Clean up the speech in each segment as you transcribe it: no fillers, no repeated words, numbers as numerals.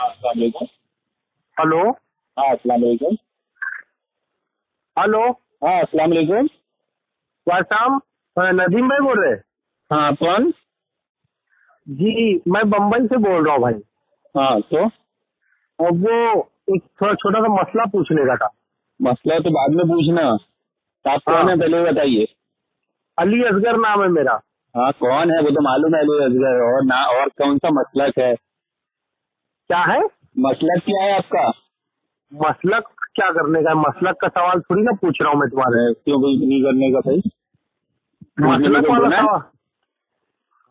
हाँ अस्सलाम वालेकुम। हेलो। हाँ अस्सलाम वालेकुम। हेलो। हाँ अस्सलाम वालेकुम। वासाम नदीम भाई बोल रहे हैं? हाँ कौन? जी मैं बम्बई से बोल रहा हूँ भाई। हाँ तो और वो एक थोड़ा छोटा सा मसला पूछने का था। मसला तो बाद में पूछना। आप कौन है पहले बताइए। अली असगर नाम है मेरा। हाँ कौन है वो तो मालूम है, अली असगर। और ना और कौन सा मसलक है? क्या है मसलक क्या है आपका? मसलक? क्या करने का है? मसलक का सवाल थोड़ी ना पूछ रहा हूँ मैं तुम्हारे। क्यों भाई नहीं करने का भाई? मसलक तो वाला बोला है? सवाल।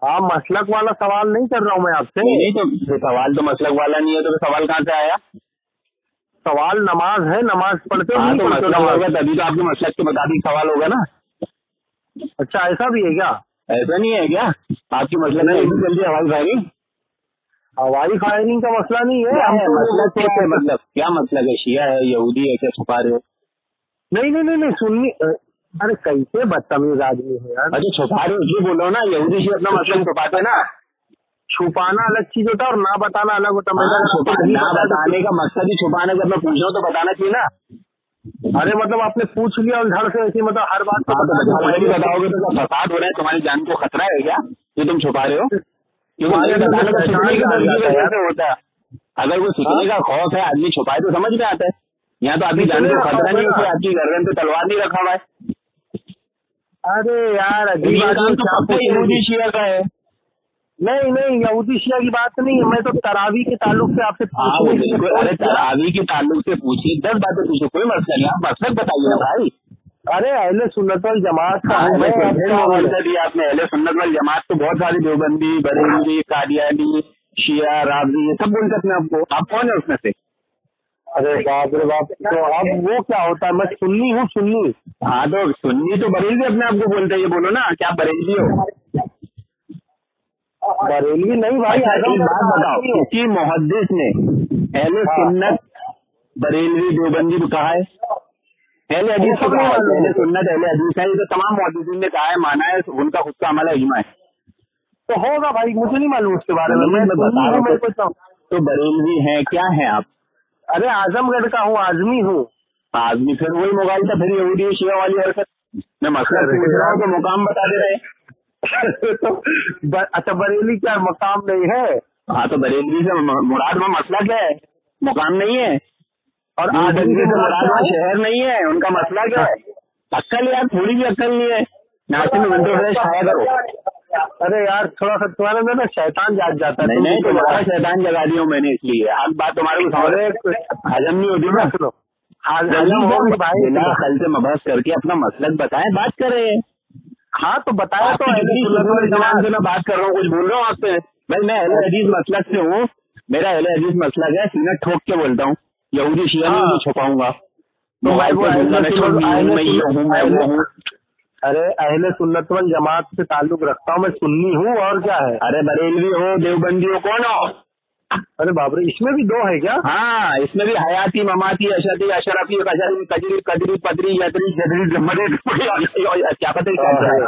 हाँ मसलक वाला सवाल नहीं कर रहा हूँ मैं आपसे। नहीं तो सवाल तो मसलक वाला नहीं है तो सवाल कहाँ से आया? सवाल नमाज है, नमाज पढ़ते हो हाँ नहीं तो पढ़ते हो मसलक नमाज? होगा तभी तो आपके मसलक के मुताबिक सवाल होगा ना। अच्छा ऐसा भी है क्या? ऐसा नहीं है क्या? आपकी मसलक में नहीं। ऐसी जल्दी हवाई फायरिंग हवाई फायरिंग का मसला नहीं है। क्या हम है? तो मसलक क्या है? मतलब क्या मसलक है? शिया है, यहूदी है, क्या छुपा रहे हो? नहीं नहीं नहीं नहीं सुननी। अरे कैसे बदतमीज आदमी है यार। अच्छा छुपा रहे हो इसलिए बोलो ना, यहूदी शिया अपना मसलक छुपाते ना। छुपाना अलग चीज होता है और ना बताना अलग होता है। मैंने हाँ अगर आपको नहीं ना बताया बताने का मकसद ही छुपाने का। मैं पूछ रहा हूँ तो बताना चाहिए ना। अरे मतलब आपने पूछ लिया और धड़ से ऐसी मतलब हर बात को हाँ तो बता दो पहले भी पहले बताओगे तो क्या फसाद हो रहा है? तुम्हारी जान को खतरा है क्या जो तुम छुपा रहे हो? क्योंकि हमारे नहीं अंदर बताने का शैतान सीखने की जाग तरकीब जाता है यार। कैसे होता है? अगर वो हाँ? सीखने का खौफ है, आदमी छुपाए तो समझ में आता है। यहाँ तो आपकी जान सीखने को का खतरा खौफ है नहीं है ना। कि आपकी गर्दन पे तलवार नहीं रखा हुआ है। अरे यार तो अजीब ये आदमी काम तो क्या पक्का पूछने की। यहूदी शिया का है। नहीं नहीं यहूदी शिया की बात नहीं है। मैं तो तरावी के ताल्लुक से आपसे हाँ वो पूछने के लिए बिल्कुल। फोन अरे किया। तरावी के ताल्लुक से पूछिए, 10 बातें पूछो, कोई मसला नहीं। आप मसलक बताइए ना तो भाई। अरे अहले सुन्नत वल जमात का हाँ हूँ मैं। अब फिर क्या मोबाइल बोले? कर दिया आपने। अहले सुन्नत वल जमात तो बहुत सारी, देवबंदी, बरेलवी, कादियानी, शिया, राजी, ये सब बोलते अपने आपको। आप कौन है उसमें से? अरे बाप रे बाप। तो अब वो क्या होता है? मैं सुन्नी हूँ सुन्नी। हाँ तो सुन्नी तो बरेलवी अपने आप को बोलते हैं। ये बोलो ना क्या बरेलवी हो? बरेलवी नहीं भाई, अच्छा एक आजमगढ़ बात का बताओ, आदमी हूँ। किसी मुहद्दिस ने अहले हाँ सुन्नत, बरेलवी, देवबंदी को कहा है? अहले वो हदीस को सब कहा नहीं है? मालूम अहले मुझे। सुन्नत अहले हदीस है, ये तो तमाम मुहद्दिसीन ने कहा है, माना है, उनका खुद का अमल है, इजमा है। तो होगा भाई, मुझे नहीं मालूम उसके बारे में। नहीं मैं मैं सुन्नी बता हूँ, रहा मेरे हूँ को तो बरेलवी हैं, क्या है आप? अरे आजमगढ़ का हूँ, आजमी हूँ। आदमी फिर वही मोबाइल था, फिर यहूदी शिया वाली हरकत। मैं मसला अरे पूछ रहा हूँ यार। तो मुकाम बता दे रहे। तो अच्छा बरेली क्या मकाम नहीं है? हाँ तो बरेलवी से मुराद वहाँ मसला क्या है? मुकाम नहीं है। और आदमी देवबंदी से से मुराद मुराद क्या वहाँ है? शहर नहीं है, उनका मसला क्या है? अक्ल यार, थोड़ी भी अक्ल नहीं है। नासिर में विंडो फ्रेश खाया करो। अरे यार थोड़ा सा तुम्हारे अंदर ना शैतान जाग जाता है। नहीं तुम नहीं जिसको तुम्हारा बता। शैतान जगा दिया हूँ मैंने इसलिए। आज बात तुम्हारे को अरे हजम नहीं होती सुनो ना। सुनो। जल्दी हजम से होगी भाई बिना सुनो। कल से मबहस करके अपना मसलक बताएं, बात करें। हाँ तो बताया तो आपकी अहले कितनी सुन्नत सुकून वल इत्मीनान जमात। से मैं बात कर रहा हूँ, कुछ बोल रहा हूँ आपसे? भाई मैं अहले हदीस मसलक से हूँ। मेरा अहले हदीस मसलक है, सीना ठोक के बोलता हूँ। यहूदी शिया में हाँ भी छुपाऊंगा। तो मैं मोबाइल वो पे बोलूंगा मैं सुन्नी हूँ, मैं ये हूँ, मैं वो हूँ। अरे अहले सुन्नत वल जमात से ताल्लुक रखता हूँ, मैं सुन्नी हूँ। और क्या है? अरे बरेलवी हो, देवबंदी हो, कौन हो? अरे बाप रे, इसमें भी दो है क्या? हाँ इसमें भी हयाती, ममाती, अशदी, अशरफी, कजरी, कजरी, कदरी, पदरी, यदरी, जदरी, मदरी, क्या पता क्या क्या है।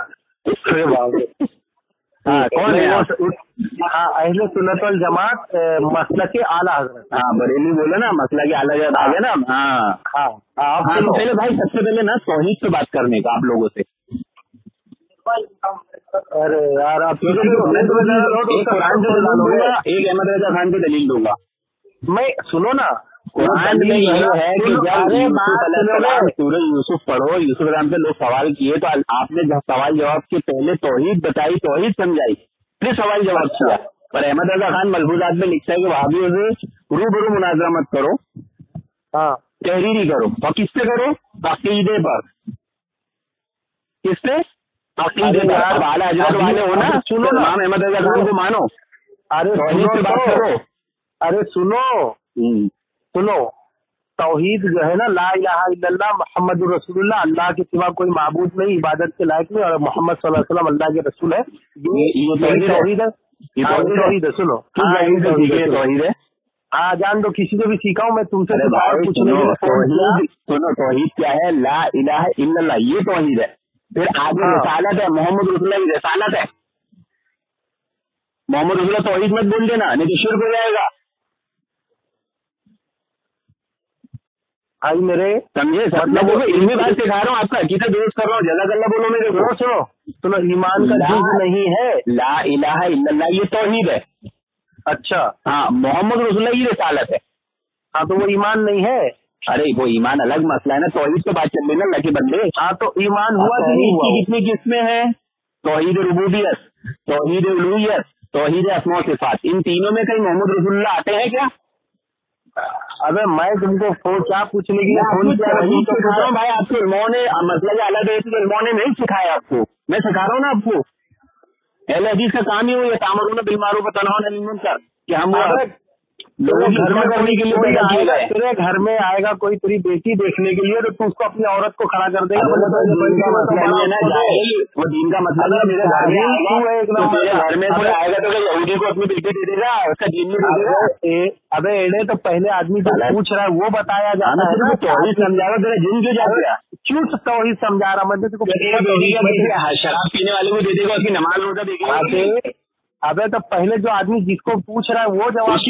अरे बाप रे। हाँ कौन है नहीं आप? हाँ अहले सुन्नत वल जमात मसलक आला हजरत। हाँ बरेली बोलो ना, मसला की अलग आ हाँ गया ना। हाँ हाँ आप हाँ तो सुनो। पहले भाई सबसे पहले ना तौहीद पे बात करने का आप लोगों से। अरे यार अब क्योंकि किसी को देखो मैं भेंट दो में चीज, दर्द हो तो एक उसका कुरान सर से फोड़ दलील डालोगे। दूंगा, एक अहमद रजा खान से दलील दूंगा। मैं सुनो ना। कुरान में दलील ये है कि जब अरे यूसुफ बात अलैहिस्सलाम, सुनोगे? सूरह यूसुफ पढ़ो, यूसुफ अलैहिस्सलाम से लोग सवाल किए तो आपने जब सवाल जवाब के पहले तौहीद बताई, तौहीद समझाई, फिर सवाल जवाब अच्छा। किया। पर अहमद रजा खान मलफूजात में लिखता है कि वहाबियों से रूबरू मुनाजरा मत करो, हाँ तहरीरी करो। और किससे करो? अकीदे पर। किससे? अकीदे अरे पर। यार अब आला हजरत वाले हो ना, अभी सुनो तो ना। इमाम अहमद रजा खान को मानो, अरे तौहीद सुनो से बात तो। करो। अरे सुनो सुनो। तौहीद जो है ना, ला इलाहा इल्लल्लाह मुहम्मदुर रसूलुल्लाह, अल्लाह के सिवा कोई माबूद नहीं, इबादत के लायक नहीं, और मोहम्मद सल्लल्लाहु अलैहि वसल्लम अल्लाह के रसूल है। ये यही तौहीद है। ये हाँ ये तौहीद है। सुनो हाँ यही तौहीद है। सुनो तौहीद है। हाँ जान दो, किसी से भी सीखा हूँ मैं, तुमसे अरे कुछ और भाई पूछने सुनो, के लिए फोन किया। तौहीद सुनो, तौहीद क्या है? ला इलाहा इल्लल्लाह, ये तौहीद है। फिर आगे हाँ रिसालत है, मोहम्मद रसूलुल्लाह की रिसालत है। मोहम्मद रसूलुल्लाह तौहीद मत बोल देना, नहीं तो शिर्क हो जाएगा। भाई मेरे समझे, मतलब वो इल्मी बात सिखा रहा हूँ, आपका अकीदा दुरुस्त कर रहा हूँ, जज़ाकल्लाह बोलो मेरे को। सुनो ईमान का जुज़ नहीं है, ला इलाहा इल्लल्लाह ये तौहीद है। अच्छा हाँ, मोहम्मद रसूलुल्लाह ये रिसालत है। हाँ, तो वो ईमान नहीं है। अरे वो ईमान अलग मसला है ना, तौहीद पे बात चल रही है ना अल्लाह के बंदे। हाँ, तो ईमान हुआ कि नहीं हुआ? कितनी किस्में हैं? तौहीद रुबूबियत, तौहीद उलूहियत, तौहीद अस्मा व सिफात, इन तीनों में कहीं मोहम्मद रसूलुल्लाह आते हैं क्या? अबे मैं तुमको क्या पूछने के लिए फोन किया? वही सिखा रहा हूँ भाई, आपके इल्मों ने मतलब अलग है, इल्मों ने नहीं सिखाया आपको, मैं सिखा रहा हूँ ना आपको। अहले हदीस का काम ही हुई है तामुरून बिल मारूफ व तनहाउन अनिल मुनकर, कि हम लोगों की घर में करने के लिए पैदा किए गए। तेरे घर में आएगा कोई तेरी बेटी देखने के लिए, तो तू उसको अपनी औरत को खड़ा कर देगा। वो दीन का मतलब नहीं है ना जाहिल, वो दीन का मतलब है। मेरे घर में आएगा तो मेरे घर में कोई आएगा तो यहूदी को अपनी बेटी दे देगा, उसका दीन नहीं दे देगा। अबे एड़े, तो पहले आदमी जो पूछ रहा है वो बताया जाता है ना। तौहीद समझा रहा, तेरा जिन क्यों जा गया? क्यों तौहीद समझा रहा? मैं तेरे शराब पीने वाले को दे देगा, उसकी नमाज रोजा देगा। अबे तो पहले जो आदमी जिसको पूछ रहा है वो जवाब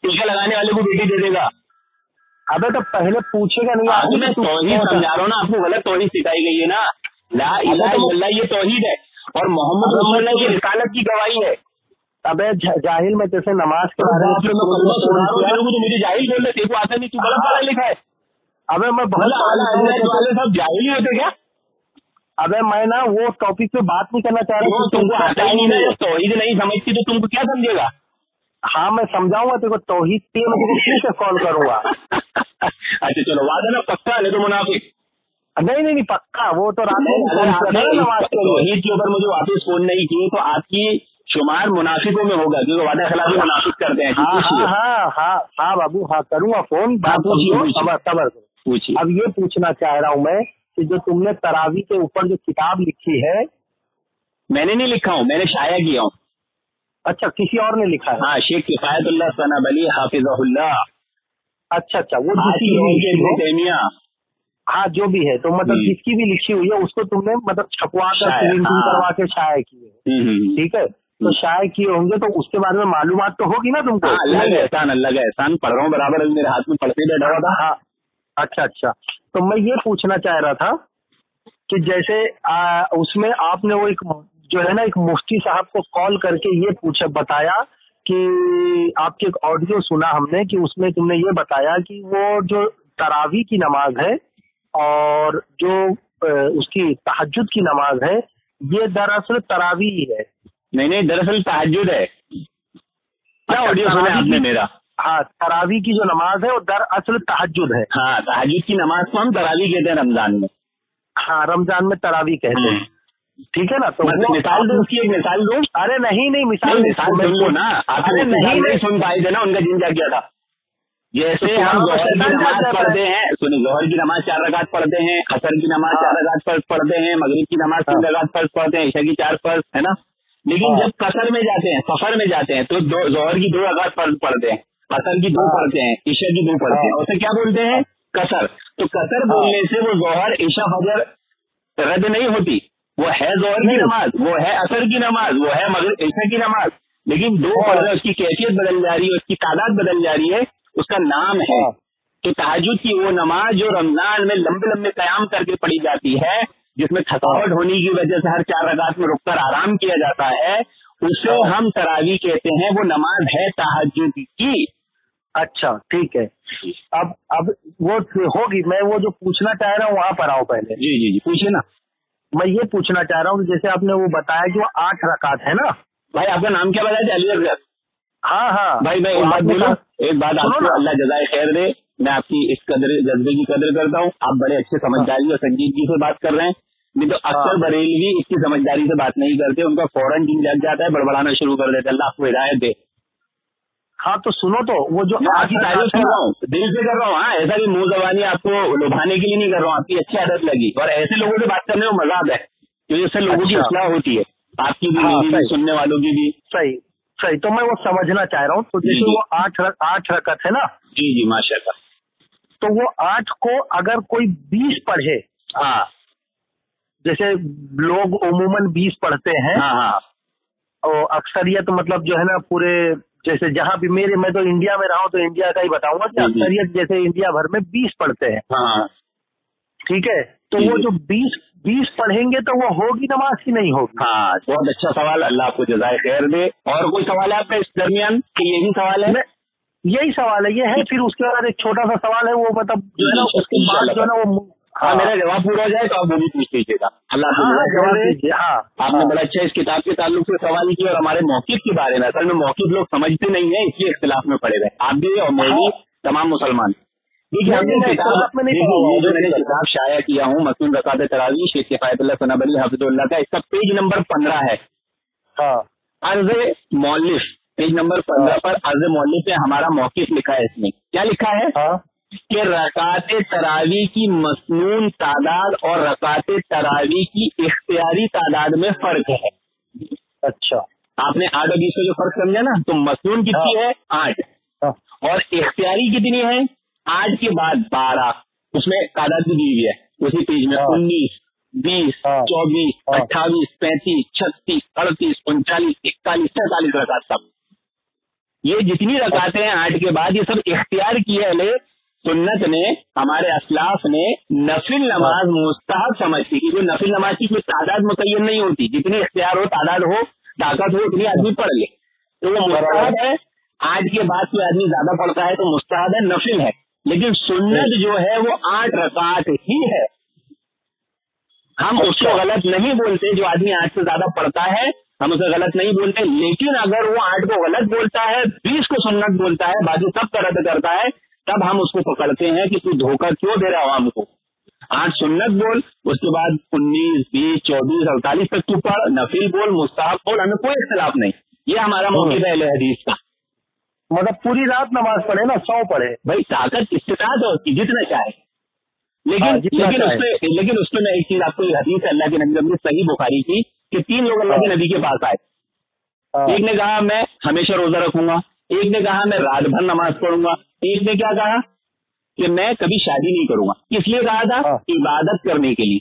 टीका लगाने वाले को बेटी दे देगा। अबे तो पहले पूछेगा नहीं। आदमी मैं तौहीद समझा रहा हूँ ना आपको, गलत तौहीद सिखाई गई है ना। ला इलाहा इल्लल्लाह ये तौहीद है और मोहम्मद रसूलुल्लाह की रिसालत की गवाही है। अबे जाहिल, मैं जैसे नमाज के बारे में मुझे जाहिल बोल रहे, तेरे को आता नहीं, तू गलत पढ़ा लिखा है। अबे मैं बहुत वाले सब जाहिल ही होते क्या? अबे मैं ना वो टॉपिक पे बात नहीं करना चाह रहा। तुमको आता ही नहीं है, तौहीद नहीं समझती तो तुमको क्या समझेगा? हाँ मैं समझाऊंगा तेरे को तौहीद पे, मैं तेरे को फिर से कॉल करूंगा। अच्छा चलो, वादा ना पक्का, नहीं तो मुनाफिक। नहीं पक्का, वो तो रात में तौहीद के ऊपर मुझे वापस फोन नहीं किए तो आपकी शुमार मुनाफिकों में होगा, क्योंकि वादा खिलाफी मुनाफिक करते हैं। हाँ बाबू, हाँ करूंगा फोन। पूछिए। अब ये पूछना चाह रहा हूँ मैं कि जो तुमने तरावी के ऊपर जो किताब लिखी है। मैंने नहीं लिखा हूँ, मैंने शाया किया हूँ। अच्छा, किसी और ने लिखा है? हाँ, शेख किफायतुल्लाह सनाब अली हाफिज़हुल्लाह। अच्छा, वो जिसकी हाँ जो भी है, तो मतलब जिसकी भी लिखी हुई है उसको तुमने मतलब छपवा कर प्रिंटिंग करवा के शाया किए, ठीक है? तो शाया किए होंगे तो उसके बारे में मालूमात तो होगी ना तुमको? अल्लाह का एहसान पढ़ रहा हूँ बराबर, मेरे हाथ में पढ़ते बैठा हुआ था। हाँ, अच्छा, तो मैं ये पूछना चाह रहा था कि जैसे उसमें आपने वो एक जो है ना, एक मुफ्ती साहब को कॉल करके ये बताया कि आपके एक ऑडियो सुना हमने कि उसमें तुमने ये बताया कि वो जो तरावी की नमाज है और जो उसकी तहज्जुद की नमाज है, ये दरअसल तरावी ही है। नहीं, दरअसल तहज्जुद है। क्या ऑडियो सुना आपने मेरा? हाँ, तरावी की जो नमाज है वो दरअसल तहज्जुद है। हाँ, तहज्जुद की नमाज को हम तरावी कहते हैं रमजान में। हाँ, रमजान में तरावी कहते हैं, ठीक है ना? तो मिसाल दो, उसकी एक मिसाल दो। अरे नहीं मिसाल सुन लो ना। अरे नहीं सुन पाए थे ना, उनका जिन क्या था। जैसे हम ज़ोहर की नमाज पढ़ते हैं, सुनिए, ज़ोहर की नमाज 4 रकात पढ़ते हैं, असर की नमाज 4 रकात फर्ज पढ़ते हैं, मगरिब की नमाज 3 रकात फर्ज पढ़ते हैं, ईशा की 4 फर्ज, है ना? लेकिन जब कसर में जाते हैं, सफर में जाते हैं, तो ज़ोहर की 2 रकात फर्ज पढ़ते हैं, असर की 2 पढ़ते हैं, ईशा की 2 पढ़ते हैं, उसे क्या बोलते हैं? कसर। तो कसर बोलने से वो ज़ोहर ईशा फजर रद्द नहीं होती, वो है ज़ोहर की नमाज, वो है असर की नमाज, वो है मगरिब ईशा की नमाज, लेकिन 2 पढ़ रहे, उसकी कैफियत बदल जा रही है, उसकी तादाद बदल जा रही है, उसका नाम है। तो तहज्जुद की वो नमाज जो रमजान में लंबे लंबे कयाम करके पढ़ी जाती है, जिसमें थकावट होने की वजह से हर 4 रकात में रुककर आराम किया जाता है, उसे हम तरावी कहते हैं। वो नमाज है तहज्जुद की। अच्छा, ठीक है। अब वो होगी, मैं वो जो पूछना चाह रहा हूँ वहाँ पर आओ पहले। जी पूछिए ना। मैं ये पूछना चाह रहा हूँ जैसे आपने वो बताया कि वो 8 रकात है ना। भाई आपका नाम क्या बताया? अली असगर। हाँ भाई मैं एक बात आपको अल्लाह जज़ाए खैर दे, मैं आपकी इस कदर जज्बे की कदर करता हूँ। आप बड़े अच्छे समझदारी और संजीदगी से बात कर रहे हैं। नहीं तो अक्सर बरेलवी इसकी समझदारी से बात नहीं करते, उनका फौरन दिन लग जाता है, बड़बड़ाना शुरू कर देते। अल्लाह आपको हिदायत दे। हाँ तो सुनो, तो वो जो आपकी तारीफ कर रहा हूँ, दिल से कर रहा हूँ। हाँ, ऐसा भी मुंह जबानी आपको लुभाने के लिए नहीं कर रहा हूँ, आपकी अच्छी आदत लगी और ऐसे लोगों से बात करने में मजा आता है क्योंकि इससे लोगों की इस्लाह होती है, आपकी भी, मेरी भी, सुनने वालों की भी। सही। तो मैं वो समझना चाह रहा हूँ। तो जैसे वो 8 रकत है ना। जी माशाल्लाह। तो वो 8 को अगर कोई 20 पढ़े, हाँ, जैसे लोग उमूमन 20 पढ़ते हैं, हाँ, और अक्सरियत मतलब जो है ना पूरे जैसे जहाँ भी मैं तो इंडिया में रहा हूँ तो इंडिया का ही बताऊंगा कि अक्सरियत जैसे इंडिया भर में 20 पढ़ते हैं। हाँ ठीक है, तो वो जो 20 पढ़ेंगे तो वो होगी नमाज की नहीं होगी? हाँ, बहुत अच्छा सवाल, अल्लाह आपको जज़ाए खैर दे। और कोई सवाल है आपका इस दरमियान कि यही सवाल है? यही सवाल है, ये है। फिर उसके बाद एक छोटा सा सवाल है, वो मतलब जो है ना उसके बाद जो है ना वो हाँ, मेरा जवाब पूरा हो जाए तो आप वो भी पूछ लीजिएगा। अल्लाह जवाब दीजिए। हाँ, आपने बड़ा अच्छा इस किताब के ताल्लुक से सवाल किया और हमारे मौक़िफ़ के बारे में। असल में मौक़िफ़ लोग समझते नहीं है, इसलिए इख्तिलाफ में पड़े हुए, आप भी और मैं भी, तमाम मुसलमान। देखिए, हमने किताब ये जो मैंने किताब शाया किया हूँ मसनून ज़कात तरावी शेख किफ़ायतुल्लाह सनाब अली हफ़िज़ुल्लाह का, इसका पेज नंबर 15 है। अर्ज़ मौलिफ, पेज नंबर 15 पर अर्ज़ मौलिफ पे हमारा मौक़िफ़ लिखा है। इसमें क्या लिखा है कि रकात तरावी की मसनून तादाद और रकात तरावी की इख्तियारी तादाद में फर्क है। अच्छा, आपने 8 और 20 का जो फर्क समझा ना, तो मसनून कितनी है 8 और इख्तियारी कितनी है 8 के बाद 12, उसमें तादाद भी दी हुई है उसी पेज में। 19, 20, 24, 28, 35, 36, 38, 39, 41, 43 रकात सब। ये जितनी रकातें हैं 8 के बाद, ये सब इख्तियार किए है सुन्नत ने, हमारे असलाफ ने नफिल नमाज मुस्तहब समझती कि जो नफिल नमाज की कोई तादाद मुतय्यन नहीं होती, जितनी इख्तियार हो, तादाद हो, ताकत हो, उतनी आदमी पढ़ ले, तो वो मुस्तहब है। 8 के बाद कोई आदमी ज्यादा पढ़ता है तो मुस्तहब है, नफिल है। लेकिन सुन्नत जो है वो 8 रकात ही है। हम उसको गलत नहीं बोलते, जो आदमी 8 से ज्यादा पढ़ता है हम उसे गलत नहीं बोलते। लेकिन अगर वो 8 को गलत बोलता है, 20 को सुन्नत बोलता है, बाकी सब का रद्द करता है, तब हम उसको पकड़ते हैं कि तू धोखा क्यों दे रहा है आवाम को। 8 सुन्नत बोल, उसके बाद 19, 20, 24, 48 तक तू पढ़, नफिल बोल, मुस्तहब बोल, हमें कोई इख्तिलाफ नहीं। ये हमारा मौक़िफ़ है अहले हदीस का। मतलब पूरी रात नमाज पढ़े ना, 100 पढ़े भाई, ताकत इस्तिताअत होती जितना चाहे। लेकिन उसमें मैं एक चीज आपको, हदीस अल्लाह के नबी ने सही बुखारी की कि 3 लोग अल्लाह के नबी के पास आए। एक ने कहा मैं हमेशा रोजा रखूंगा, एक ने कहा मैं रात भर नमाज पढ़ूंगा, एक ने क्या कहा कि मैं कभी शादी नहीं करूंगा। किस लिए कहा था? इबादत करने के लिए।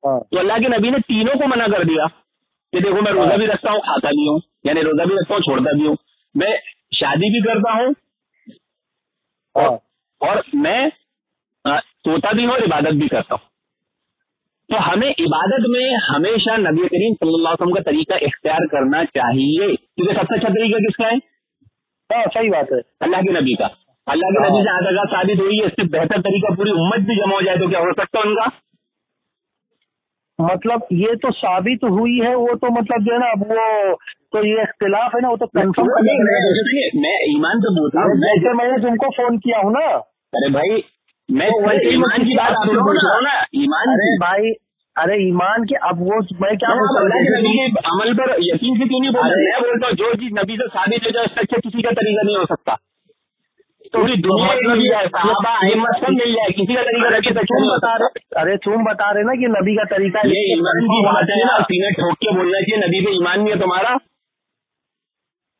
तो अल्लाह के नबी ने तीनों को मना कर दिया कि देखो मैं रोजा भी रखता हूँ, खाता भी हूँ, यानी रोजा भी रखता हूँ, छोड़ता भी हूँ, मैं शादी भी करता हूँ और मैं सोता भी हूँ और इबादत भी करता हूँ। तो हमें इबादत में हमेशा नबी करीम सल्लल्लाहु अलैहि वसल्लम का तरीका इख्तियार करना चाहिए, क्योंकि सबसे अच्छा तरीका किसका है? सही बात है, अल्लाह के नबी का। अल्लाह के नबी से आदत साबित हुई है, इससे बेहतर तरीका पूरी उम्मत भी जमा हो जाए तो क्या हो सकता है उनका? मतलब ये तो साबित हुई है, वो तो मतलब जो है ना, वो तो ये इख्तिलाफ है ना, वो तो कंफर्म मैं ईमान तो बोलता हूँ, जैसे मैंने तुमको फोन किया हूँ ना। अरे भाई मैं तो ईमान की बात आपसे पूछ रहा हूँ ना, ईमान। अरे भाई, अरे ईमान के, अब वो मैं क्या बोलता हूँ, नबी के अमल पर यकीन से क्यों नहीं बोल रहे? मैं बोलता हूँ जो चीज नबी से साबित हो जाए उससे अच्छा किसी का तरीका नहीं हो सकता। पूरी दुनिया मिल जाए, सहाबा अइम्मत सब मिल जाए, किसी का तरीका रखे तो तुम बता रहे। अरे तुम बता रहे ना कि नबी का तरीका ये ईमान की बात है ना, सीने ठोक के बोलना चाहिए नबी पे ईमान नहीं है तुम्हारा।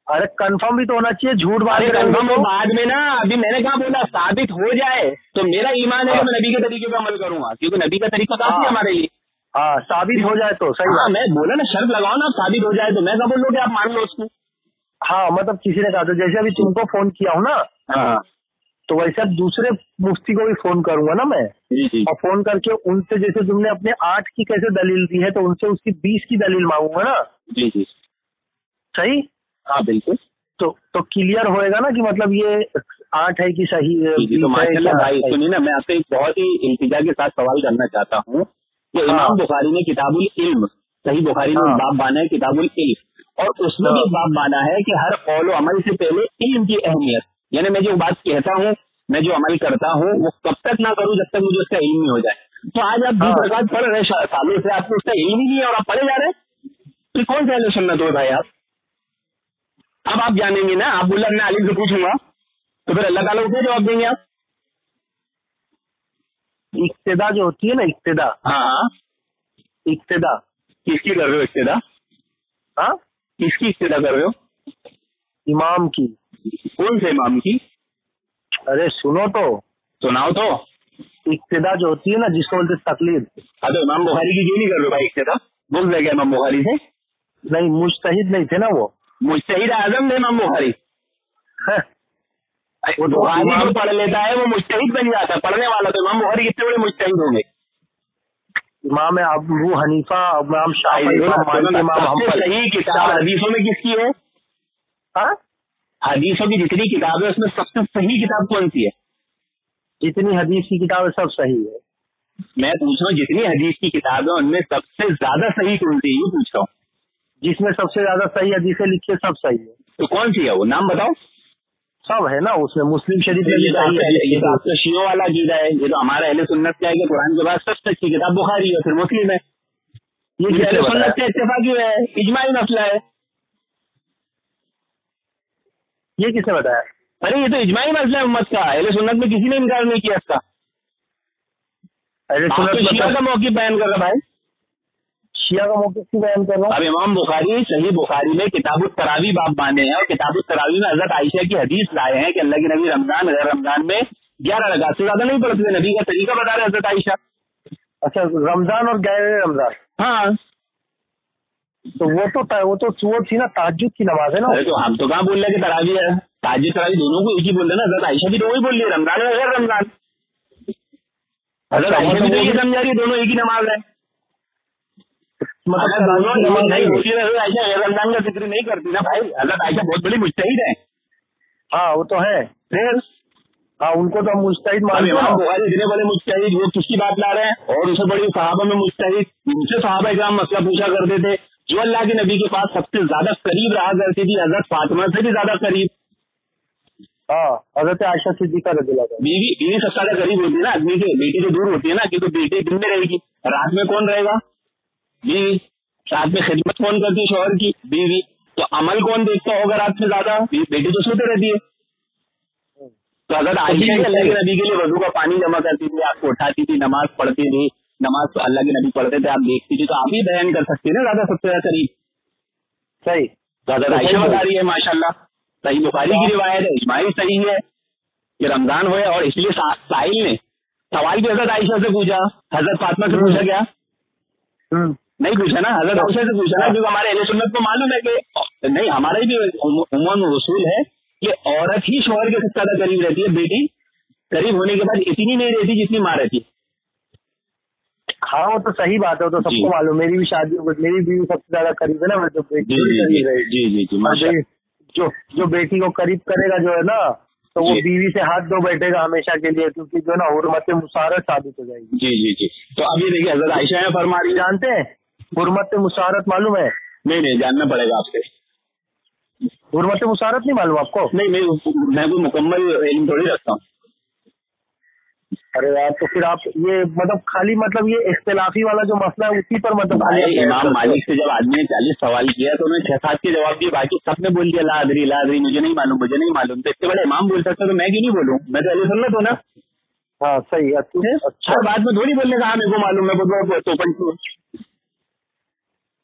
अरे कंफर्म भी तो होना चाहिए, झूठ बात कंफर्म हो बाद में ना, अभी मैंने कहा बोला साबित हो जाए तो मेरा ईमान है कि मैं नबी के तरीके पे अमल करूंगा, क्योंकि नबी का तरीका काफी है हमारे लिए। साबित हो जाए तो सही। मैं बोला ना शर्त लगाओ ना, साबित हो जाए तो मैं क्या बोल रहा हूँ कि आप मान लो उसको। मतलब किसी ने कहा तो, जैसे अभी तुमको फोन किया हूँ ना, तो वैसे दूसरे मुफ्ती को भी फोन करूंगा ना मैं, और फोन करके उनसे, जैसे तुमने अपने 8 की कैसे दलील दी है, तो उनसे उसकी 20 की दलील मांगूंगा ना। जी जी सही। हाँ बिल्कुल। तो क्लियर होएगा ना कि मतलब ये 8 है कि सही है। तो माशाल्लाह भाई सुनिए ना, मैं आपसे एक बहुत ही इल्तिजा के साथ सवाल करना चाहता हूँ कि इमाम बुखारी ने किताबुल इल्म, सही बुखारी में बाब बाना है किताबुल इल्म, और उसमें भी बाब बाना है कि हर कौल अमल से पहले इल्म की अहमियत, यानी मैं जो बात कहता हूँ, मैं जो अमल करता हूँ, वो कब तक ना करूँ जब तक मुझे उसका इल्म नहीं हो जाए। तो आज आप 20 रकात पढ़ रहे सालों से, आपको उसका इल्म ही नहीं है और आप पढ़े जा रहे हैं, तो कौन सा अहले सुन्नत हो भाई आप? अब आप जानेंगे ना, आप बोला मैं आलिम से पूछूंगा तो फिर अल्लाह ताला को क्या जवाब देंगे आप? इक्तिदा जो होती है ना, इक्तिदा। हाँ, इक्तिदा किसकी कर रहे हो? इक्तिदा किसकी इक्तिदा कर रहे हो? इमाम की। कौन से इमाम की? अरे सुनो तो, सुनाओ तो। इक्तिदा जो होती है ना, जिसको बोलते तकलीद। अरे इमाम बुखारी की क्यों नहीं कर रहे हो भाई इक्तिदा? बोल रहे क्या इमाम बुखारी से? नहीं, मुजतहिद नहीं थे ना वो, मुजतहिद आजम थे इमाम बुखारी। वो तो बुखारी जो पढ़ लेता है वो मुजतहिद बन जाता है, पढ़ने वाला। तो इमाम बुखारी कितने बड़े मुजतहिद होंगे? इमाम अबू हनीफा, इमाम शाफी, इमाम मालिक, इमाम हम्बल। सही किताब हदीसों में किसकी है? हाँ, हदीसों की जितनी किताब है उसमें सबसे सही किताब कौन सी है? जितनी हदीस की किताब है सब सही है। मैं पूछ रहा हूँ जितनी हदीस की किताब है उनमें सबसे ज्यादा सही कौन सी है, ये पूछ रहा हूँ। जिसमें सबसे ज्यादा सही हदीसें लिखी है सब सही है। तो कौन सी है वो, नाम बताओ। सब है ना उसमें, मुस्लिम शरीफ में भी ये सही है। ये तो आपका शियों वाला अकीदा है। ये तो हमारा अहले सुन्नत क्या है कि कुरान के बाद सबसे अच्छी किताब बुखारी है, फिर मुस्लिम है। ये अहले सुन्नत से इत्तेफाकी है, इजमाई मसला है। ये किसने बताया? अरे ये तो इजमाई मसला है उम्मत का, अहले सुन्नत में किसी ने इनकार नहीं किया इसका। अहले आप सुन्नत तो शिया का मौक़िफ़ बयान कर रहा भाई। शिया का मौक़िफ़ की बयान कर रहा हूँ। अब इमाम बुखारी सही बुखारी में किताबुत तरावी बाब बांधे हैं और किताबुत तरावी में हजरत आयशा की हदीस लाए हैं कि अल्लाह के नबी रमजान गैर रमजान में 11 रकात से ज्यादा नहीं पढ़ते। नबी का तरीका बता रहे हजरत आयशा। अच्छा, रमजान और गैर रमजान। हाँ, तो वो थी ना तहज्जुद की नमाज है ना। अरे तो हम तो कहाँ बोल रहे कि तरावी है, ताजिद तरावी दोनों को एक ही बोल रहे ना। हजरत आयशा भी तो वही बोल रही है, रमजान और गैर रमजान। हजरत आयशा भी तो ये समझा रही है दोनों एक ही नमाज है। मतलब दोनों नमाज नहीं होती है, हजरत आयशा गैर रमजान का जिक्र नहीं करती ना भाई। हजरत आयशा बहुत बड़ी मुजतहिद है। हाँ वो तो है, फिर हाँ उनको तो हम मुजतहिद मानते हैं। इमाम बुखारी इतने बड़े मुजतहिद, वो किसकी बात ला रहे हैं? और उससे बड़ी सहाबा में मुजतहिद, उनसे सहाबा इकराम मसला पूछा करते थे। जो अल्लाह के नबी के पास सबसे ज्यादा करीब रहा करती थी, हजरत फातिमा से भी ज्यादा करीब। हाँ, हजरत आयशा सिद्दीका रज़ियल्लाहु अन्हा। बीवी सबसे ज्यादा करीब होती है ना आदमी के, बेटी तो दूर होती है ना, क्योंकि बेटी दिन में रहेगी, रात में कौन रहेगा? बीवी। रात में खिदमत कौन करती है शौहर की? बीवी। तो अमल कौन देखता होगा रात में ज्यादा? बेटी तो सोते रहती है। तो अगर आयशा अल्लाह के नबी के लिए वजू का पानी जमा करती थी, आपको उठाती थी, नमाज पढ़ती थी, नमाज तो अल्लाह के नबी पढ़ते थे, आप देखती थी, तो आप ही बयान कर सकती है ना ज्यादा सबसे ज्यादा करीब। सही। तो अगर आयशा बता रही है माशाल्लाह, सही बुखारी की रिवायत है, इजमाई सही है कि रमजान हुए। और इसलिए साहिल ने सवाल भी हजरत आयशा से पूछा, हजरत फातिमा से पूछा क्या? नहीं पूछा ना, हजरत आयशा से पूछा ना, क्योंकि हमारे अहले सुन्नत को मालूम है कि नहीं, हमारा भी उम्मन रसूल है कि औरत ही शौहर के सबसे ज्यादा करीब रहती है। बेटी करीब होने के बाद इतनी नहीं रहती जितनी माँ रहती। हाँ वो तो सही बात है, वो तो सबको मालूम। मेरी भी शादी हो गई, मेरी बीवी सबसे ज्यादा करीब है ना, मैं तो बेटी करीब है। जी। जो बेटी को करीब करेगा जो है ना, तो वो बीवी से हाथ धो बैठेगा हमेशा के लिए, क्योंकि जो है ना हुर्मत मुसारत साबित हो जाएगी। जी। तो अब ये देखिए हजरत आयशा है फरमा रही, जानते हैं हुर्मत मुसारत मालूम है? नहीं जानना पड़ेगा आपसे। हुर्मत मुसारत नहीं मालूम आपको? नहीं, मैं कोई मुकम्मल इल्म थोड़ी रखता हूँ। अरे यार, तो फिर आप ये मतलब खाली मतलब ये इख्तिलाफी वाला जो मसला है उसी पर मतलब इमाम मालिक से जब आदमी ने 40 सवाल किया तो उन्होंने 6-7 के जवाब दिए, बाकी सबने बोल दिया ला अदरी मुझे नहीं मालूम। तो इससे बड़े इमाम बोल सकते तो मैं क्यों नहीं बोलूँ? मैं तो अहले सुन्नत हूँ ना। हाँ सही। अच्छा, हर बात में थोड़ी बोलने का मेरे को मालूम है तो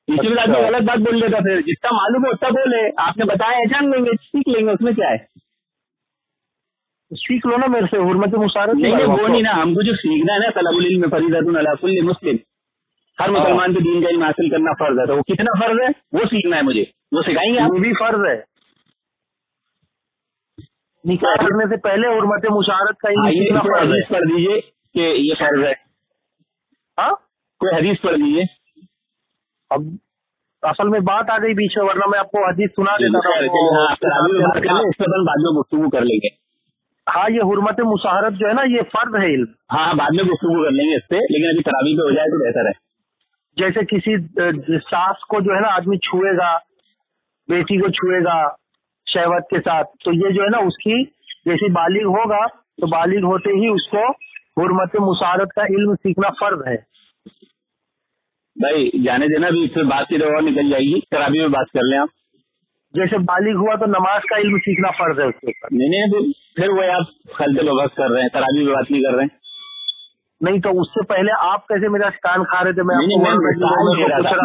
इसी में आदमी गलत बात बोल लेता। फिर जितना मालूम है उतना बोले, आपने बताया है जान लेंगे, सीख लेंगे, उसमें क्या है? सीख लो ना मेरे से हुर्मत मुसारत। नहीं वो नहीं ना, हमको जो सीखना है ना, तलबुल इल्म फरीदतुन अला कुल्ली मुस्लिम, हर मुसलमान के दीन का इल्म हासिल करना फर्ज है। तो वो कितना फर्ज है वो सीखना है मुझे, वो सिखाएंगे आप? वो भी फर्ज है। निकाह करने से पहले हुर्मत मुशारत का इल्म हदीस पढ़ दीजिए कि ये फर्ज है। हाँ, कोई हदीस पढ़ दीजिए। अब असल में बात आ गई बीच में, वरना मैं आपको हदीस सुना देता था। बाद में गुफ्तगू कर लेंगे। हाँ, ये हुर्मत मुशाहरत जो है ना, ये फर्ज है इल्म। हाँ, बाद में गुफ्तगू कर लेंगे इस पे, लेकिन अभी तरावी पे हो जाए तो बेहतर है। जैसे किसी सास को जो है ना आदमी छुएगा, बेटी को छुएगा शहवत के साथ, तो ये जो है ना उसकी जैसे बालिग होगा तो बालिग होते ही उसको हुर्मत मुशाहरत का इल्म सीखना फर्ज है। भाई जाने देना, भी फिर बात की और निकल जाएगी, तरावी में बात कर लें आप। जैसे बालिग हुआ तो नमाज का इल्म सीखना फर्ज है उसके ऊपर। नहीं फिर वो आप खलते बहस कर रहे हैं, तरावी में बात नहीं कर रहे हैं। नहीं तो उससे पहले आप कैसे मेरा कान खा रहे थे? मैं आपको पूछ रहा था,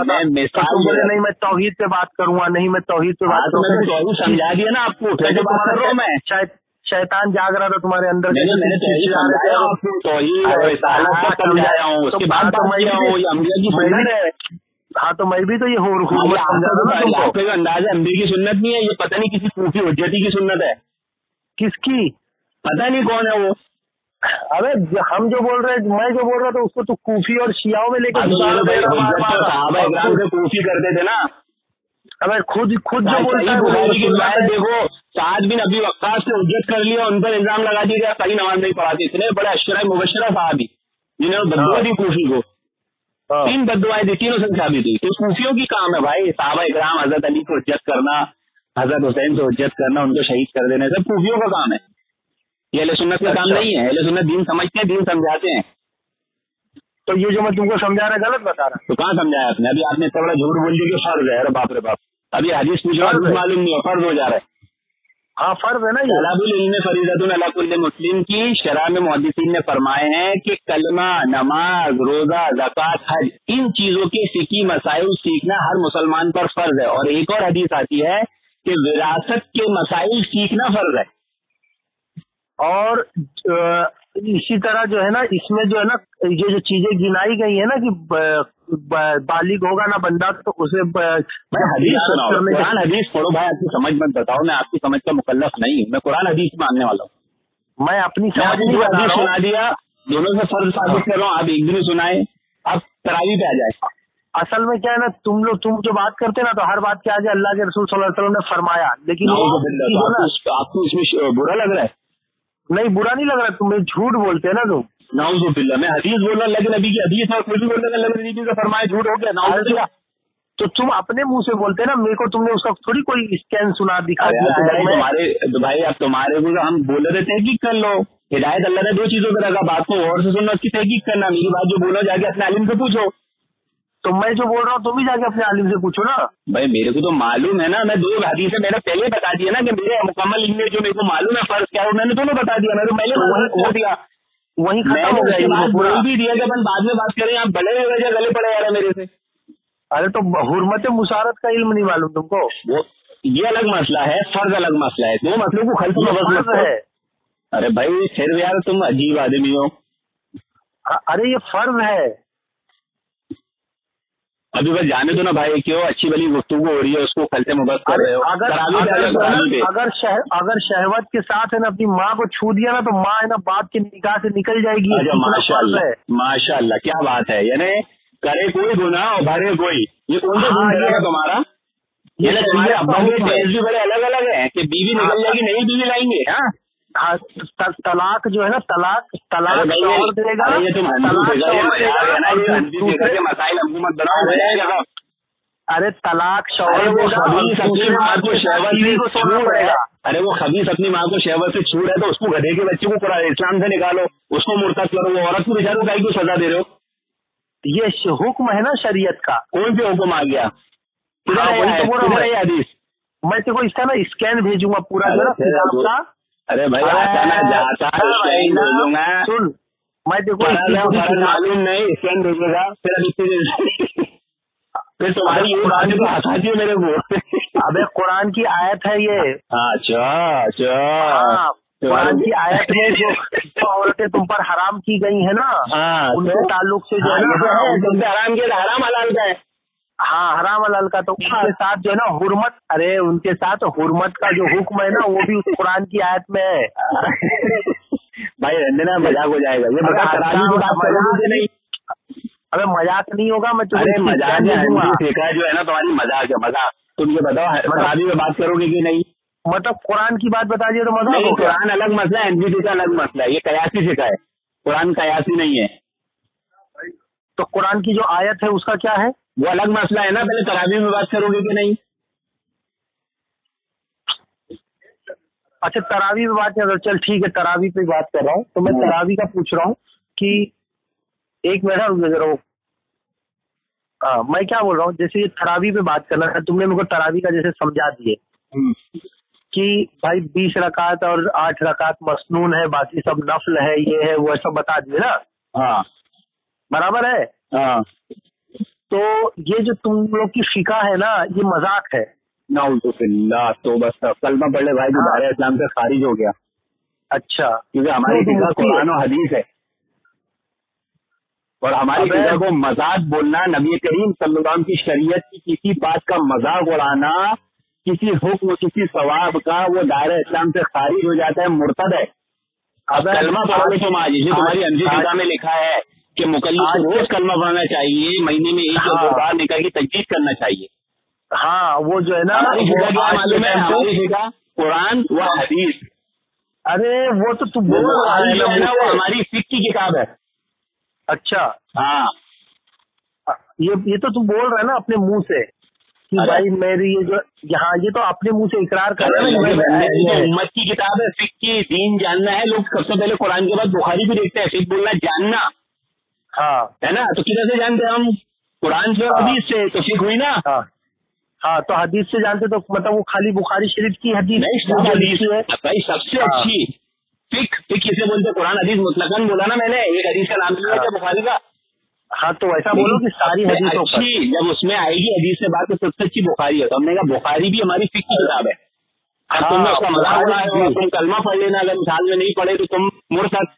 नहीं मैं तौहीद पे बात करूंगा, नहीं मैं तौहीद पे बात करूंगा। समझा दिया ना आपको, शायद शैतान जाग रहा था तुम्हारे अंदर। हाँ तो मैं भी तो ये अंदर की सुन्नत नहीं है, ये पता नहीं किसी सूफी हुज्जती की सुन्नत है। किसकी? पता नहीं कौन है वो। अबे हम जो बोल रहे हैं, मैं जो बोल रहा था उसको तो कूफी और शियाओं में लेकर सहाबा इकराम से कूफी करते थे ना। अबे खुद जो बोलता है देखो, साद बिन अबी वक्कास से हुज्जत कर लिया, उन पर इल्जाम लगा दिया गया सही नमाज नहीं पढ़ाते। इतने बड़े अशरा मुबशरा साहबी जिन्होंने बद्दुआ दी कूफी को, 3 बद्दुआएं दी, तीनों से साबित हुई। तो कूफियों की काम है भाई, सहाबा इकराम हजरत अली को हुज्जत करना, हजरत हुसैन से हुज्जत करना, उनको शहीद कर देना, सब कूफियों का काम है। ये अहले सुन्नत का काम नहीं है। अहले सुन्नत दीन समझते हैं, दीन समझाते हैं। तो ये जो मैं तुमको समझा रहा गलत बता रहा? तो कहाँ समझाया आपने? अभी आपने इतना बड़ा झूठ बोल दिया कि फर्ज है। अरे बाप रे बाप, अभी हदीस पूछ रहा है, मालूम नहीं है, फर्ज हो जा रहा है। हाँ फर्ज है ना। ये तलाबुल इल्म फरीदतुन अला कुल्ली मुस्लिम की शरह में मुहद्दिसीन ने फरमाए हैं कि कलमा, नमाज, रोजा, ज़कात, हज, इन चीजों के फिकी मसाइल सीखना हर मुसलमान पर फर्ज है। और एक और हदीस आती है कि विरासत के मसाइल सीखना फर्ज है। और इसी तरह जो है ना, इसमें जो है ना, ये जो चीजें गिनाई गई है ना कि बालिग होगा ना बंदा तो उसे हदीस सुनाओ, कुरान हदीस पढ़ो भाई। आपकी समझ मत बताओ, मैं आपकी समझ का मुकल्लफ नहीं हूँ, मैं कुरान हदीस मानने वाला हूँ। मैं अपनी समझ नहीं बता रहा हूँ। सुना दिया, दोनों से फर्ज साबित कर रहा हूँ, आप एक दिन सुनाए, आप तरावी पे आ जाए। असल में क्या है ना, तुम जो बात करते ना, तो हर बात के आगे अल्लाह के रसूल सल्लल्लाहु अलैहि वसल्लम ने फरमाया, लेकिन आपको इसमें बुरा लग रहा है? नहीं, बुरा नहीं लग रहा, तुम झूठ बोलते हैं ना तुम। नाउज़ुबिल्लाह, मैं हदीस बोल रहा, लेकिन अभी की हदीस और कुछ भी बोल रहे हैं, नबी का फरमाया झूठ हो गया। नाउज़ुबिल्लाह। तो तुम अपने मुंह से बोलते हैं ना, मेरे को तुमने उसका थोड़ी कोई स्कैन सुना दिखा दिया है। भाई अब तुम्हारे को हम बोल रहे थे, तहकीक कर लो। हिदायत अल्लाह ने 2 चीजों पर रखा, बात को और से सुनना, उसकी तहकीक करना। मेरी बात जो बोलो जाके अपने आलिम से पूछो। तो मैं जो बोल रहा हूँ तुम भी जाके अपने आलिम से पूछो ना। भाई मेरे को तो मालूम है ना, मैं 2 हदीस से मैंने पहले बता दिया ना कि मेरे मुकम्मल इल्म जो मेरे को मालूम है फर्ज क्या है, मैंने दोनों बता दिया। मैंने पहले दिया, वही खत्म हो गया। बोल भी दिया कि अपन बाद में बात करें, आप बड़े हो गए, गले पड़े जा रहे मेरे से। अरे तो हुर्मत मुशारत का इल्म नहीं मालूम तुमको? वो ये अलग मसला है, फर्ज अलग मसला है। 2 मसलों को खल्त में है। अरे भाई फिर यार तुम अजीब आदमी हो। अरे ये फर्ज है। अभी बस जाने दो ना भाई, क्यों अच्छी भली गुफ्तगू हो रही है, उसको खलते मुबस कर रहे हो। अगर शहवत के साथ है ना अपनी माँ को छू दिया ना, तो माँ है ना बाप के निकाह से निकल जाएगी। माशाल्लाह माशाल्लाह, क्या बात है। यानी करे कोई गुनाह और भरे कोई, ये कौन सा गुनाह है तुम्हारा? ये तुम्हारे अब्बा के टेस्ट भी बड़े अलग अलग है कि बीवी निकल जाएगी, नई बीवी लाएंगे। तलाक जो है ना, तलाक और देगा। ये तुम मसाइल हमको मत बनाओ। अरे तलाक शौहर अरे वो खबीस अपनी माँ को शहवत से छूट है, तो उसको गधे के बच्चे को कुरान इस्लाम से निकालो, उसको मुर्तद करो। वो औरत को बेचारे गाय को सजा दे रहे हो। ये हुक्म है ना शरीयत का। कौन से हुक्म आ गया? हदीस मैं तेको इसका ना स्कैन भेजूंगा पूरा का। अरे भाई जाता भेजूंगा, सुन मैं देखो मालूम नहीं, स्कैन भेजेगा फिर तुम्हारी ये बात तो हंसाती है मेरे को। अबे कुरान की आयत है ये। अच्छा कुरान की आयत में जो औरतें तुम पर हराम की गई है ना, उनके ताल्लुक से जो है ना, हराम के हराम हलाल का है। हाँ हराम हलाल का, तो उनके साथ जो है ना हुर्मत, अरे उनके साथ हुर्मत का जो हुक्म है ना, वो भी उस कुरान की आयत में है। भाई रहने ना, मजाक हो जाएगा ये। मजाक नहीं, अबे मजाक नहीं होगा। मैं तुम्हें मजाक सीखा जो है ना, तुम्हारी मजाक है, मजाक। तुम ये बताओ तरावी में बात करोगे कि नहीं? मतलब कुरान की बात बता दिए तो मजाक हो? कुरान अलग मसला है, एनजीटी का अलग मसला है। ये कयासी सिखा है, कुरान कयासी नहीं है। तो कुरान की जो आयत है उसका क्या है? वो अलग मसला है ना। पहले तरावी में बात करोगे कि नहीं? अच्छा तरावी में बात कर रहा हूँ, चल ठीक है, तरावी पे बात कर रहा हूँ। तो मैं तरावी का पूछ रहा हूँ कि एक मिनट रुक जरा। मैं क्या बोल रहा हूँ, जैसे ये तरावी पे बात करना है, तुमने मेरे को तरावी का जैसे समझा दिए कि भाई 20 रकात और 8 रकात मसनून है, बाकी सब नफल है, ये है वो सब बता दिए ना। हाँ बराबर है। हाँ। तो ये जो तुम लोग की फिका है ना, ये मजाक है। नाउज़ुबिल्लाह, तो बस कलमा पढ़ ले भाई, दोबारा इस्लाम से खारिज हो गया। अच्छा, क्योंकि हमारी फिका कुरान और हदीस है, और हमारी फिका को मजाक बोलना, नबी करीम सल्लल्लाहु अलैहि वसल्लम की शरीयत की किसी बात का मजाक उड़ाना, किसी हुक्म किसी सवाब का वो दायरा इस्लाम से खारिज हो जाता है, मुर्तद है। अब कलमा पढ़ो तुम आज, जैसे तुम्हारी अंजीर में लिखा है कि मुकल्लिफ को रोज कलमा पढ़ना चाहिए, महीने में एक या 2 बार निकल की तजदीद करना चाहिए। हाँ वो जो है ना मालूम है हमारी फिका कुरान व हदीस। अरे वो तो तू बोल रहा है ना, वो हमारी फिक की किताब है। अच्छा हाँ, ये तो तू बोल रहा है ना अपने मुंह से कि भाई मेरी ये जो यहाँ, ये तो अपने मुंह से इकरार कर रहा है। उम्मत की किताब है, फिक की, दीन जानना है। लोग सबसे पहले कुरान के बाद बुखारी भी देखते हैं, फिक बोलना जानना। हाँ है ना, तो किधर से जानते हैं हम? कुरान से और हदीस से, तो फिक हुई ना। हाँ तो हदीस से जानते तो मतलब वो खाली बुखारी शरीफ की हदीस नहीं, हदीस है भाई सबसे अच्छी फिक किसे बोलते? कुरान हदीस मुतलकन बोला ना मैंने, एक हदीस का नाम लिया क्या बुखारी का? हाँ तो ऐसा बोलो कि सारी हदीसों अच्छी जब उसमें आएगी हदीस से बात, तो सबसे अच्छी बुखारी है। तो हमने कहा बुखारी भी हमारी फिक की किताब है। अब तुमने उसका मजाक उड़ाया, तुम कलमा पढ़ लेना, अगर मिसाल में नहीं पढ़े तो तुम मुर्तद।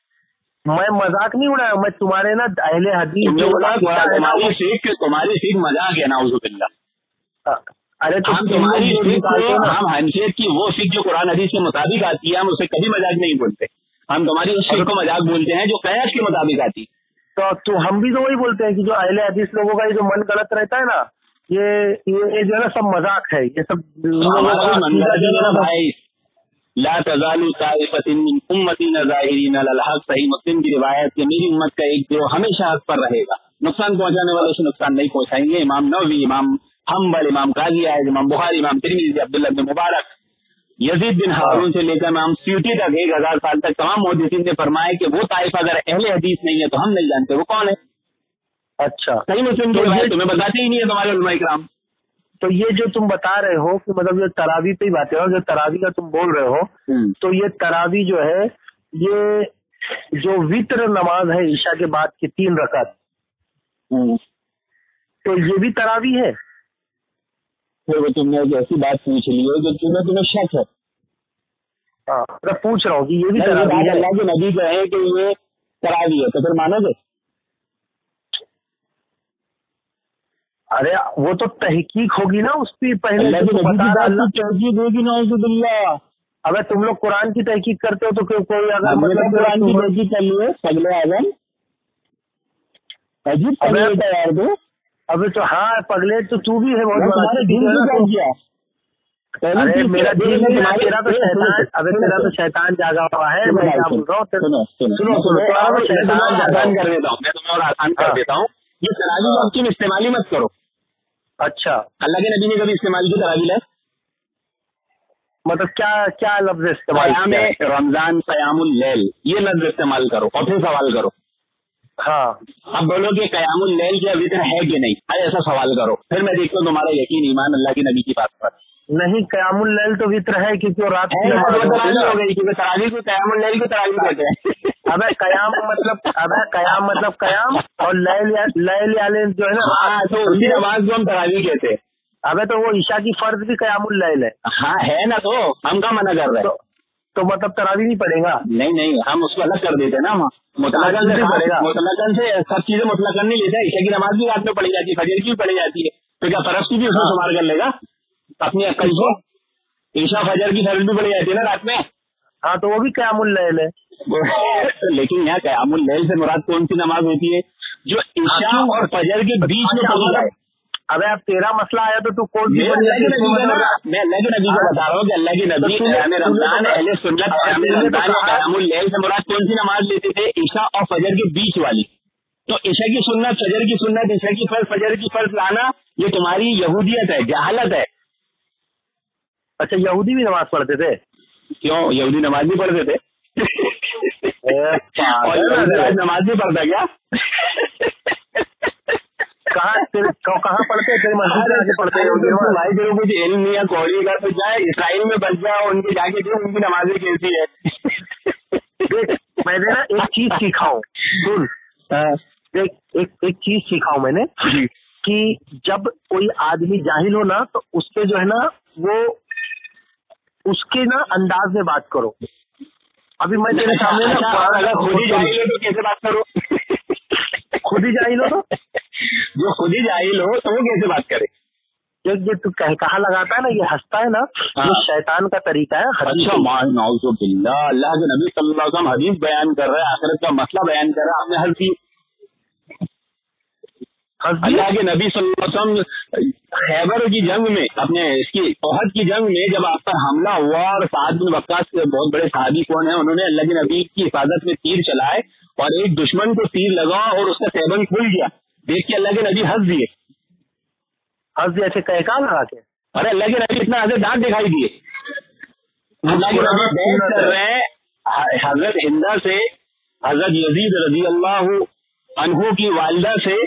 मैं मजाक नहीं उड़ाया, मैं तुम्हारे ना अहले हदीस जो तुम्हारी फिक मजाक है ना, उज़ुबिल्लाह। अरे तो तुम्हारी फिक हम हैसियत की वो फिक जो कुरान हदीस के मुताबिक आती है, हम उसे कभी मजाक नहीं बोलते। हम तुम्हारी उस फिक को मजाक बोलते हैं जो कयास के मुताबिक आती। तो हम भी तो वही बोलते हैं कि जो अहले हदीस लोगों का ये जो मन गलत रहता है ना, ये जो है ना सब मजाक है, ये सब भाई। ला तज़ालु ताइफ़तुन मिन उम्मती ज़ाहिरीन अलल हक़, सही मुस्लिम की रिवायत है, मेरी उम्मत का एक गिरोह हमेशा हक पर रहेगा, नुकसान पहुंचाने वालों से नुकसान नहीं पहुंचाएंगे। इमाम नववी, इमाम हम्बल, इमाम काज़ी आयज़, इमाम बुखारी, इमाम तिरमिज़ी, अब्दुल्लाह बिन मुबारक, यजीद बिन हारून से लेकर इमाम स्यूती तक 1000 साल तक तमाम मुहद्दिसीन ने फरमाया कि वो ताइफ अगर अहले हदीस नहीं है तो हम नहीं जानते वो कौन है। अच्छा, सही मुस्लिम की रिवायत तुम्हें बताते ही नहीं है तुम्हारे उलमा इकराम। तो ये जो तुम बता रहे हो कि मतलब ये तरावी पे ही बातें हो, जो तरावी का तुम बोल रहे हो, तो ये तरावी जो है, ये जो वित्र नमाज है ईशा के बाद की 3 रकात, तो ये भी तरावी है? फिर वो तुमने एक ऐसी बात पूछ ली है जो तुम्हें शक है। हाँ, मैं पूछ रहा हूँ कि ये भी तरावी है। अल्लाह के नबी कहे कि ये तरावी है तो फिर मानोगे? अरे वो तो तहकीक होगी ना उसकी, पहले तहकीक होगी ना। अगर तुम लोग कुरान की तहकीक करते हो तो कोई अगर मतलब कुरान की तहकीक कर लिए पगले आजम अजीब पगले यार दो। अबे तो हाँ पगले तो तू भी है बहुत बड़ा। अरे मेरा दिल तेरा तो शैतान, अबे तेरा तो शैतान जागा हुआ है। मैं क्या बोल रहा हूँ, सुनो शैतान आसान कर देता हूँ मैं तुम्हें, और आसान कर देता हूँ। ये तरावी लफ्ज़ तुम इस्तेमाल ही मत करो। अच्छा, अल्लाह के नबी ने कभी इस्तेमाल की तरावी लफ्ज़? मतलब क्या लफ्ज़ इस्तेमाल किया? रमजान क़यामुल लैल ये लफ्ज़ इस्तेमाल करो और फिर सवाल करो। हाँ, अब बोलो कि क़यामुल लैल क्या वित्र है कि नहीं, अरे ऐसा सवाल करो, फिर मैं देखता हूँ तुम्हारा यकीन ईमान अल्लाह के नबी की बात पर। नहीं, क़यामुल लैल तो वित्र है क्योंकि वो रात की तरावी हो गई, क्योंकि तरावी को क़यामुल लैल को तरावी कहते हैं। अबे कयाम मतलब कयाम और लैल याले जो है ना। हाँ, तो उसी नमाज को हम तरावी कहते हैं। अबे तो वो ईशा की फर्ज भी कयामुल लैल है। हाँ है ना, तो हम क्या मना कर रहे हैं? तो मतलब तरावी नहीं पड़ेगा? नहीं, हम उसको अलग कर देते ना, मुतलकन से पड़ेगा। मुतलकन से सब चीजें मुतलकन नहीं लेते। ईशा की नमाज भी रात में पढ़ी जाती है, फजर की भी पढ़ी जाती है, तो क्या फर्ज की भी उसमें शुमार कर लेगा अपनी अक्ल को? ईशा फजर की फर्ज भी पढ़ी जाती है ना रात में। हाँ, तो वो भी कयामुल लैल है। लेकिन यहाँ कयामुल लैल से मुराद कौन सी नमाज होती है? जो ईशा और फजर के बीच में पढ़ी जाए। अबे अब तेरा मसला आया तो तू कौन सी? मैं अल्लाह के नबी को बता रहा हूँ कि अल्लाह के नबी रमजान अहले सुन्नत कयामुल लैल से मुराद कौन सी नमाज लेते थे? ईशा और फजर के बीच वाली। तो ईशा की सुन्नत, फजर की सुन्नत, ईशा की फर्ज, फजर की फर्ज लाना, ये तुम्हारी यहूदियत है, जहालत है। अच्छा, यहूदी भी नमाज पढ़ते थे? क्यों, यहूदी नमाज नहीं पढ़ते थे? और नमाज नहीं पढ़ता क्या? कहाँ पढ़ते थे? मस्जिद में पढ़ते हैं भाई। तेरे कुछ इल्म नहीं है कौड़ी का, तो जाए इसराइल में बच जाओ, उनके जाके देखो उनकी नमाजें कैसी है। मैंने ना एक चीज सीखा हूँ, सुन, एक चीज सीखा हूँ मैंने कि जब कोई आदमी जाहिल हो ना तो उससे जो है ना वो उसके ना अंदाज में बात करो। अभी मैं तेरे सामने ना खुद ही जाहिल हो तो कैसे बात करो? खुद ही जाहिल हो तो जो खुद ही जाहिल हो तो वो कैसे बात करे? ये तू कहा लगाता है ना, ये हंसता है ना, ये शैतान का तरीका है। अच्छा, अल्लाह के नबी सल्लल्लाहु अलैहि वसल्लम हदीस बयान कर रहे हैं, आखिरत का मसला बयान कर रहे हैं, आपने हंस दी। अल्लाह के नबी सल्लल्लाहु अलैहि वसल्लम खैबर की जंग में, अपने इसकी ओहद की जंग में जब आप पर हमला हुआ और साद बिन वक्कास के बहुत बड़े सहाबी कौन है, उन्होंने अल्लाह के नबी की हिफाजत में तीर चलाए और एक दुश्मन को तीर लगा और उसका सेवन खुल गया, देख के अल्लाह के नबी हंस दिए। ऐसे कहका लगा के? अरे अल्लाह के नबी इतना हंसे दांत दिखाई दिए। अल्लाह के नबी बहस कर रहे हैं हजरत हिंदा से, हजरत यजीद रजी अल्लाह अन्हु की वालिदा से,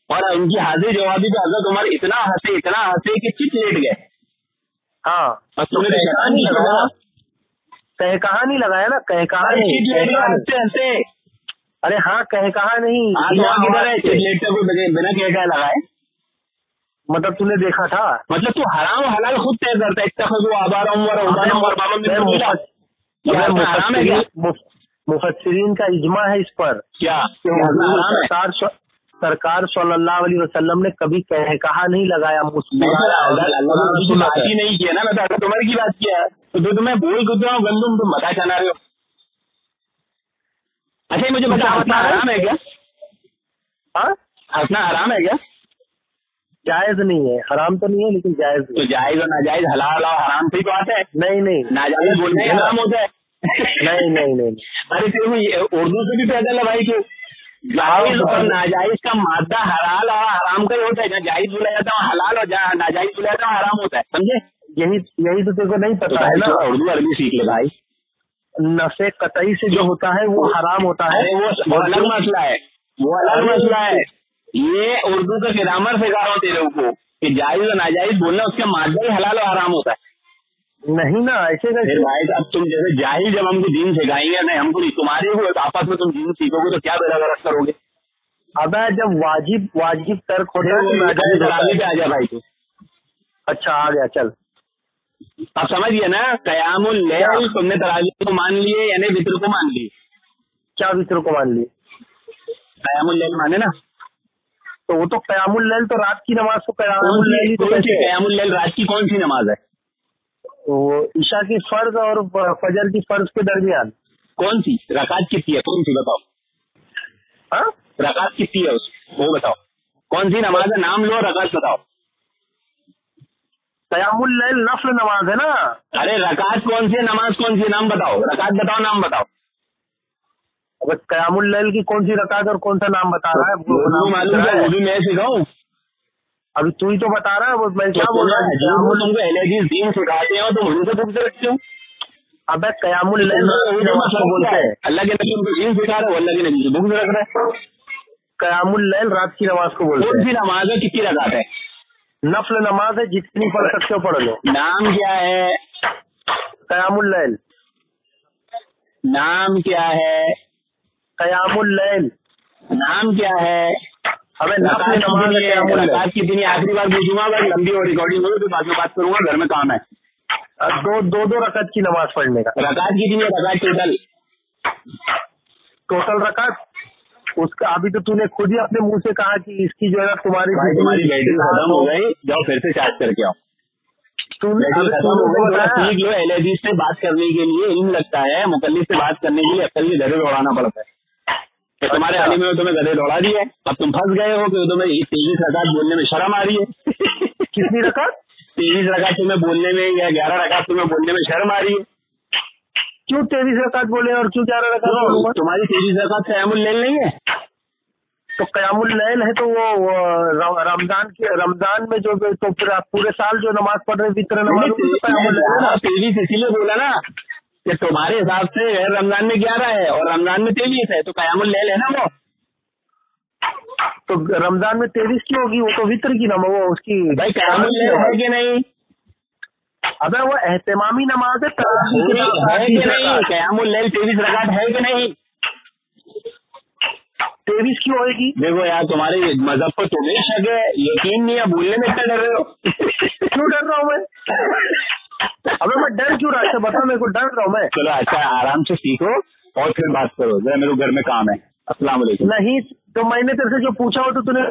और उनकी हाजिर जवाबी पे हजरत उमर इतना हंसे कि चित लेट गए। हाँ, और तुमने शैतान नहीं लगाया, कहका नहीं लगाया ना, कहका हंसे। अरे हाँ, कहका नहीं, किधर है? चित लेटते को बिना कहका लगाए। मतलब तूने देखा था? मतलब तू हराम हलाल खुद तय करता है। मुफस्सिरीन का इजमा है इस पर क्या? सरकार सल्लल्लाहु अलैहि वसल्लम ने कभी कहा नहीं लगाया, बात ही नहीं किया ना, मैं तो तुम्हारी की बात किया, तो तुम्हें बोल कुछ रहा हूँ गंदुम, तुम बता चला रहे हो। अच्छा मुझे बता, हंसना हराम है क्या? हाँ, हंसना हराम है क्या? जायज नहीं है, हराम तो नहीं है लेकिन जायज नहीं। तो जायज और नाजायज, हलाल और हराम से तो आता है। नहीं, नाजायज बोलने का हराम होता है। नहीं। अरे तेरे उर्दू से भी पैदल है भाई, क्यों? जायज और नाजायज का मादा हलाल और हराम का ही होता है, जहाँ जायज बोला जाता है हलाल और जहाँ नाजायज बोला जाता है हराम होता है, समझे? यही तो तेरे को नहीं पता है ना। उर्दू अरबी सीख ले भाई। नफे कतई से जो होता है वो हराम होता है, वो अलग मसला है, वो अलग मसला है। ये उर्दू का ग्रामर सिखा रहा हूँ तेरे को कि जायज और नाजायज बोलना उसका मादा ही हलाल और हराम होता है। नहीं ना, ऐसे फिर भाई अब तुम जैसे जाहिल जब हमको दीन सिखाएंगे, नहीं हमको नहीं, तुम्हारे को आपस में तुम दीन सीखोगे तो क्या बेड़ा गलत करोगे? अब जब वाजिब तर्क होता है तरावी पे आ जा भाई तू। अच्छा आ गया, चल अब समझ गया ना, कयामुल लैल तुमने तरावी को मान लिए यानी वित्र को मान लिए। क्या वित्र को मान लिए? कयामुल लैल माने ना, तो वो तो कयामुल लैल तो रात की नमाज को कयामुल लैल, कयामुल लैल रात की कौन सी नमाज है? तो ईशा की फर्ज और फजर की फर्ज के दरमियान कौन सी रकात कितनी है, कौन सी बताओ? हाँ, रकात कितनी है वो बताओ, कौन सी नमाज है, नाम लो, रकात बताओ। कयामुल लैल नफल नमाज है ना। अरे रकात कौन सी है, नमाज कौन सी है, नाम बताओ, रकात बताओ, नाम बताओ। अब कयामुल लैल की कौन सी रकात और कौन सा नाम बता रहा है? वो मालूम है, वो भी मैं सिखाऊं? अभी तू ही तो बता रहा है, वो मैं क्या बोल रहा हूँ? तुमको अहले दीन सिखाते हो तो मुझे तो पूछ रखते हो। अब कयामुल लैल बोलते हैं, अल्लाह के नबी उनको दीन सिखा रहे हो, अल्लाह के नबी से बुक रख रहे हैं। कयामुल लैल रात की नमाज को बोलते हैं। कौन सी नमाज है, कितनी रकात है? नफल नमाज है, जितनी पढ़ सकते हो पढ़ लो। नाम क्या है? कयामुल लैल। नाम क्या है? कयामुल लैल नाम क्या है? हमें नफल नमाज है। रकात की दिन आखिरी बार पूछूंगा, अगर लंबी और रिकॉर्डिंग होगी तो बाद में बात करूंगा, घर में काम है। दो रकात की नमाज पढ़ने का। रकात की दिन रकात टोटल रकात उसका अभी तो तूने खुद ही अपने मुंह से कहा कि इसकी जो है तुम्हारी बैटरी खत्म हो गई, जाओ फिर से चार्ज करके आओ। सीख लो, अहले हदीस से बात करने के लिए इल्म लगता है, मुकल्लिद से बात करने के लिए अक्ल के गधे दौड़ाना पड़ता है। तो तुम्हारे आलिम में तुम्हें गधे दौड़ा दिए, अब तुम फंस गए हो कि तुम्हें 23 रकात बोलने में शर्म आ रही है। कितनी रकात? 23 रकात तुम्हें बोलने में, या 11 रकात तुम्हें बोलने में शर्म आ रही है। क्यों 23 रकात बोले और क्यों 11 रकात बोलूंगा? तुम्हारी 23 रकात कयामुल लैल नहीं है? तो कयामुल लैल है तो वो रमजान में जो तो पूरे साल जो नमाज पढ़ रहे वित्र नमाज 23 इसीलिए बोला ना कि तुम्हारे हिसाब से रमजान में 11 है और रमजान में 23 है, तो कयामुल लैल है ना वो। तो रमजान में 23 की होगी, वो तो वित्र की नमाज, वो उसकी भाई कयामुल लैल है कि नहीं? अबे वो एहतिमामी नमाज है कि नहीं? कयामुल लैल 23 रकात है कि नहीं? 23 क्यों होगी? देखो यार, तुम्हारे मजहब पर तुम्हें शक है, यकीन नहीं है, बोलने में इतना डर रहे हो। क्यों डर रहा हूँ मैं? अबे मैं डर क्यों रहा है, बता मेरे को, डर रहा हूँ मैं? चलो अच्छा, आराम से सीखो और फिर बात करो, जरा मेरे को घर में काम है। अस्सलाम वालेकुम। नहीं तो मैंने तेरे से जो पूछा हो तो तूने